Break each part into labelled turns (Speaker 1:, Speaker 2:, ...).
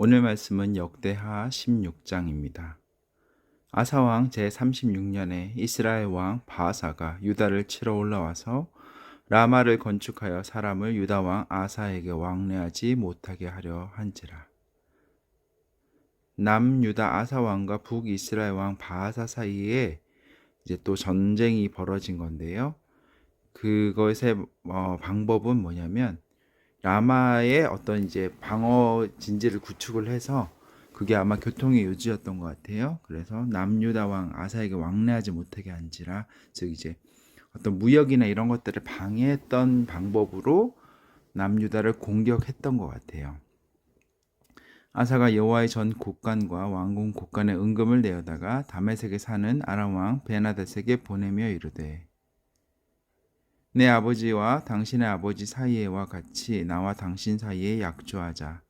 Speaker 1: 오늘 말씀은 역대하 16장입니다. 아사왕 제36년에 이스라엘 왕 바아사가 유다를 치러 올라와서 라마를 건축하여 사람을 유다 왕 아사에게 왕래하지 못하게 하려 한지라. 남유다 아사 왕과 북이스라엘 왕 바아사 사이에 이제 또 전쟁이 벌어진 건데요. 그것의 방법은 뭐냐면 라마의 어떤 이제 방어 진지를 구축을 해서 그게 아마 교통의 요지였던 것 같아요. 그래서 남유다 왕 아사에게 왕래하지 못하게 한지라, 즉 이제 어떤 무역이나 이런 것들을 방해했던 방법으로 남유다를 공격했던 것 같아요. 아사가 여호와의 전 곳간과 왕궁 곳간에 은금을 내어다가 다메섹에 사는 아람 왕 베나닷에게 보내며 이르되, 내 아버지와 당신의 아버지 사이에와 같이 나와 당신 사이에 약조하자.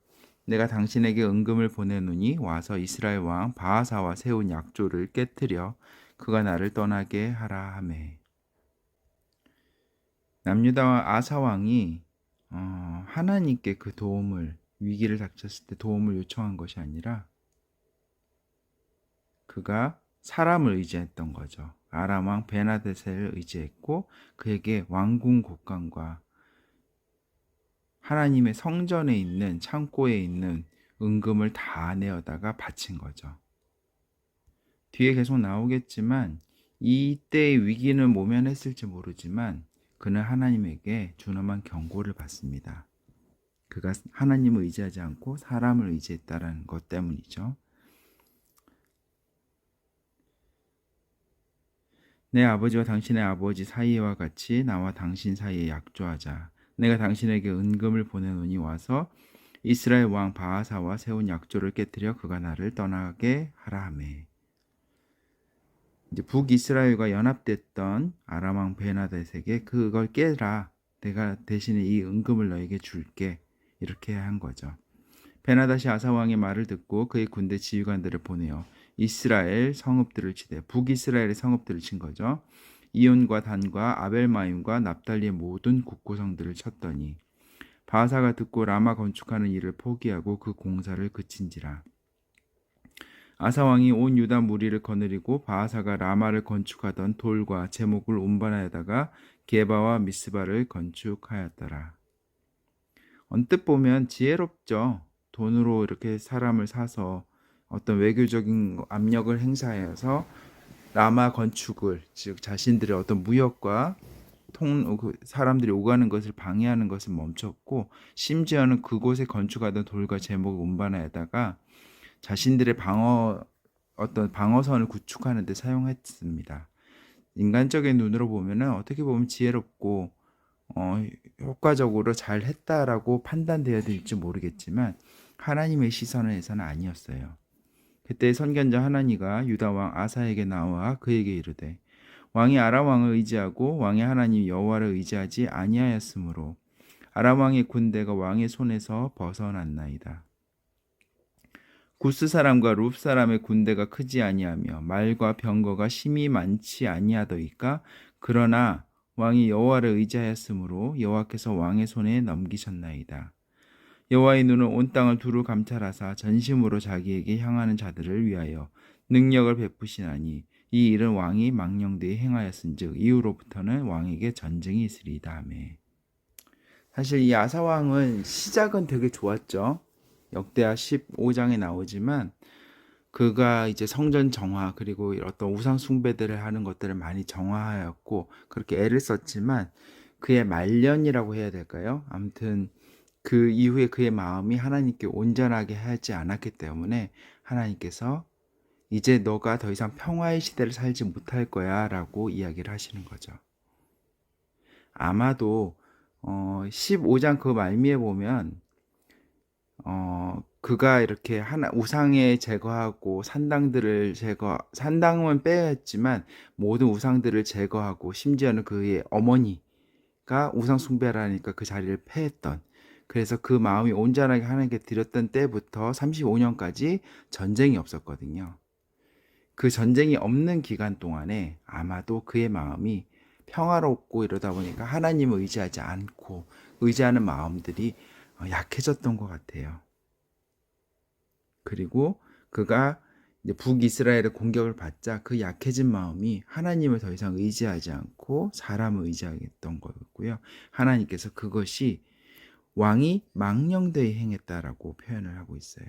Speaker 1: 내가 당신에게 은금을 보내노니 와서 이스라엘 왕 바하사와 세운 약조를 깨뜨려 그가 나를 떠나게 하라 하매. 남유다 아사 왕이 하나님께 그 도움을, 위기를 닥쳤을 때 도움을 요청한 것이 아니라 그가 사람을 의지했던 거죠. 아람 왕 베나데셀을 의지했고 그에게 왕궁 곳간과 하나님의 성전에 있는 창고에 있는 은금을 다 내어다가 바친 거죠. 뒤에 계속 나오겠지만 이때의 위기는 모면했을지 모르지만 그는 하나님에게 준엄한 경고를 받습니다. 그가 하나님을 의지하지 않고 사람을 의지했다는 것 때문이죠. 내 아버지와 당신의 아버지 사이와 같이 나와 당신 사이에 약조하자. 내가 당신에게 은금을 보내노니 와서 이스라엘 왕 바하사와 세운 약조를 깨뜨려 그가 나를 떠나게 하라 하매. 이제 북이스라엘과 연합됐던 아람 왕 베나닷에게 그걸 깨라. 내가 대신에 이 은금을 너에게 줄게. 이렇게 한 거죠. 베나닷이 아사 왕의 말을 듣고 그의 군대 지휘관들을 보내어 이스라엘 성읍들을 치되, 북이스라엘의 성읍들을 친 거죠. 이온과 단과 아벨마임과 납달리의 모든 국고성들을 쳤더니 바하사가 듣고 라마 건축하는 일을 포기하고 그 공사를 그친지라. 아사 왕이 온 유다 무리를 거느리고 바하사가 라마를 건축하던 돌과 제목을 운반하여다가 게바와 미스바를 건축하였더라. 언뜻 보면 지혜롭죠. 돈으로 이렇게 사람을 사서 어떤 외교적인 압력을 행사해서 라마 건축을, 즉 자신들의 어떤 무역과 사람들이 오가는 것을 방해하는 것을 멈췄고, 심지어는 그곳에 건축하던 돌과 제목을 운반하여다가 자신들의 어떤 방어선을 구축하는 데 사용했습니다. 인간적인 눈으로 보면은 어떻게 보면 지혜롭고 효과적으로 잘 했다라고 판단되어야 될지 모르겠지만 하나님의 시선에서는 아니었어요. 그때 선견자 하나니가 유다 왕 아사에게 나와 그에게 이르되, 왕이 아람 왕을 의지하고 왕의 하나님 여호와를 의지하지 아니하였으므로 아람 왕의 군대가 왕의 손에서 벗어났나이다. 구스 사람과 룹 사람의 군대가 크지 아니하며 말과 병거가 심히 많지 아니하더이까. 그러나 왕이 여호와를 의지하였으므로 여호와께서 왕의 손에 넘기셨나이다. 여호와의 눈은 온 땅을 두루 감찰하사 전심으로 자기에게 향하는 자들을 위하여 능력을 베푸시나니 이 일은 왕이 망령되이 행하였은즉 이후로부터는 왕에게 전쟁이 있으리이다 하며. 사실 이 아사 왕은 시작은 되게 좋았죠. 역대하 15장에 나오지만 그가 이제 성전 정화 그리고 어떤 우상 숭배들을 하는 것들을 많이 정화하였고 그렇게 애를 썼지만 그의 말년이라고 해야 될까요? 아무튼 그 이후에 그의 마음이 하나님께 온전하게 하지 않았기 때문에 하나님께서 이제 너가 더 이상 평화의 시대를 살지 못할 거야 라고 이야기를 하시는 거죠. 아마도 15장 그 말미에 보면 그가 이렇게 우상에 제거하고 산당은 빼야했지만 모든 우상들을 제거하고 심지어는 그의 어머니가 우상 숭배를 하니까 그 자리를 패했던, 그래서 그 마음이 온전하게 하나님께 드렸던 때부터 35년까지 전쟁이 없었거든요. 그 전쟁이 없는 기간 동안에 아마도 그의 마음이 평화롭고 이러다 보니까 하나님을 의지하지 않고 의지하는 마음들이 약해졌던 것 같아요. 그리고 그가 이제 북이스라엘의 공격을 받자 그 약해진 마음이 하나님을 더 이상 의지하지 않고 사람을 의지하겠던 거였고요. 하나님께서 그것이 왕이 망령되이 행했다라고 표현을 하고 있어요.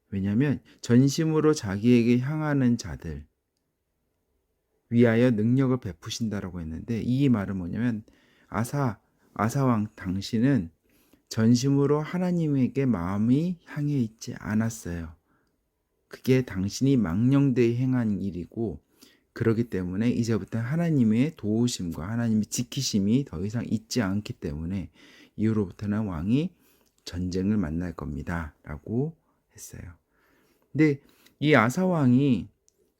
Speaker 1: 왜냐하면 전심으로 자기에게 향하는 자들 위하여 능력을 베푸신다라고 했는데, 이 말은 뭐냐면 아사왕 당신은 전심으로 하나님에게 마음이 향해 있지 않았어요. 그게 당신이 망령되이 행한 일이고, 그렇기 때문에 이제부터 하나님의 도우심과 하나님의 지키심이 더 이상 있지 않기 때문에 이후로부터는 왕이 전쟁을 만날 겁니다 라고 했어요. 근데 이 아사왕이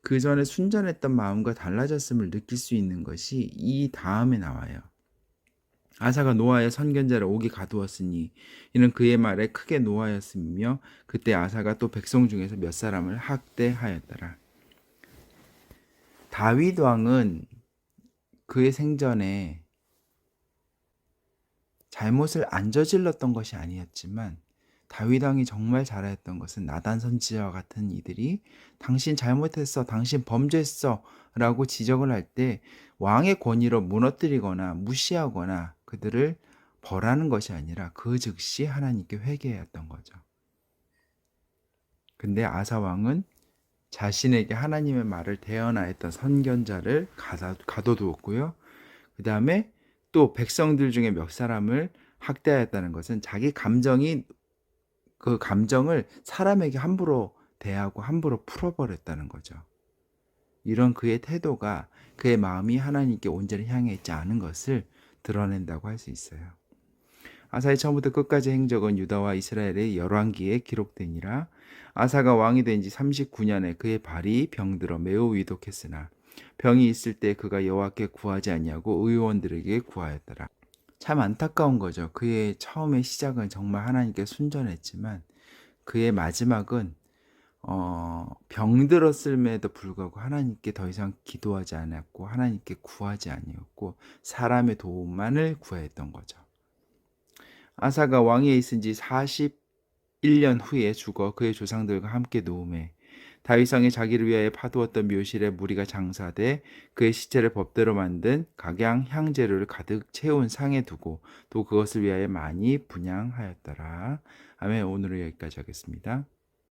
Speaker 1: 그 전에 순전했던 마음과 달라졌음을 느낄 수 있는 것이 이 다음에 나와요. 아사가 노아의 선견자를 옥에 가두었으니 이는 그의 말에 크게 노하였으며 그때 아사가 또 백성 중에서 몇 사람을 학대하였더라. 다윗 왕은 그의 생전에 잘못을 안 저질렀던 것이 아니었지만, 다윗 왕이 정말 잘했던 것은 나단 선지자와 같은 이들이 당신 잘못했어, 당신 범죄했어 라고 지적을 할 때 왕의 권위로 무너뜨리거나 무시하거나 그들을 벌하는 것이 아니라 그 즉시 하나님께 회개했던 거죠. 근데 아사 왕은 자신에게 하나님의 말을 대언하였던 선견자를 가둬두었고요. 그 다음에 또 백성들 중에 몇 사람을 학대하였다는 것은 자기 그 감정을 사람에게 함부로 대하고 함부로 풀어버렸다는 거죠. 이런 그의 태도가 그의 마음이 하나님께 온전히 향해 있지 않은 것을 드러낸다고 할 수 있어요. 아사의 처음부터 끝까지 행적은 유다와 이스라엘의 열왕기에 기록되니라. 아사가 왕이 된 지 39년에 그의 발이 병들어 매우 위독했으나 병이 있을 때 그가 여호와께 구하지 아니하고 의원들에게 구하였더라. 참 안타까운 거죠. 그의 처음의 시작은 정말 하나님께 순전했지만 그의 마지막은 병들었음에도 불구하고 하나님께 더 이상 기도하지 않았고 하나님께 구하지 아니었고 사람의 도움만을 구했던 거죠. 아사가 왕위에 있은 지 41년 후에 죽어 그의 조상들과 함께 누움에 다윗왕이 자기를 위하여 파두었던 묘실에 무리가 장사돼 그의 시체를 법대로 만든 각양 향재료를 가득 채운 상에 두고 또 그것을 위하여 많이 분향하였더라. 아멘. 오늘은 여기까지 하겠습니다.